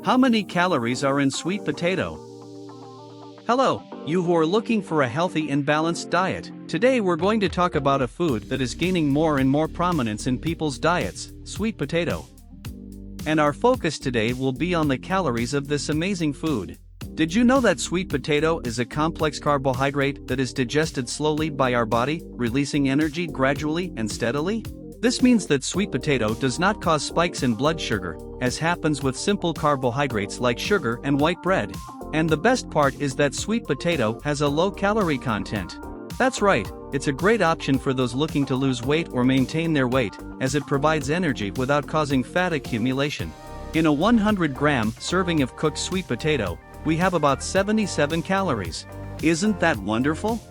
How many calories are in sweet potato? Hello, you who are looking for a healthy and balanced diet. Today we're going to talk about a food that is gaining more and more prominence in people's diets, sweet potato. And our focus today will be on the calories of this amazing food. Did you know that sweet potato is a complex carbohydrate that is digested slowly by our body, releasing energy gradually and steadily? This means that sweet potato does not cause spikes in blood sugar, as happens with simple carbohydrates like sugar and white bread. And the best part is that sweet potato has a low calorie content. That's right, it's a great option for those looking to lose weight or maintain their weight, as it provides energy without causing fat accumulation. In a 100-gram serving of cooked sweet potato, we have about 77 calories. Isn't that wonderful?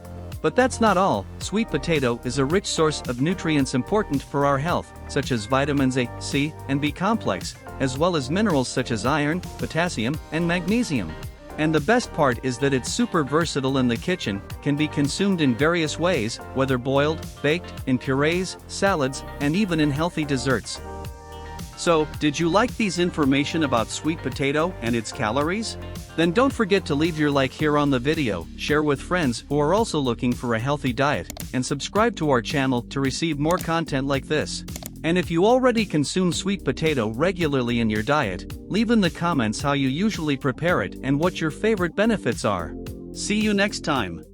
But that's not all. Sweet potato is a rich source of nutrients important for our health, such as vitamins A, C, and B complex, as well as minerals such as iron, potassium, and magnesium. And the best part is that it's super versatile in the kitchen, can be consumed in various ways, whether boiled, baked, in purees, salads, and even in healthy desserts. So, did you like these information about sweet potato and its calories? Then don't forget to leave your like here on the video, share with friends who are also looking for a healthy diet, and subscribe to our channel to receive more content like this. And if you already consume sweet potato regularly in your diet, leave in the comments how you usually prepare it and what your favorite benefits are. See you next time.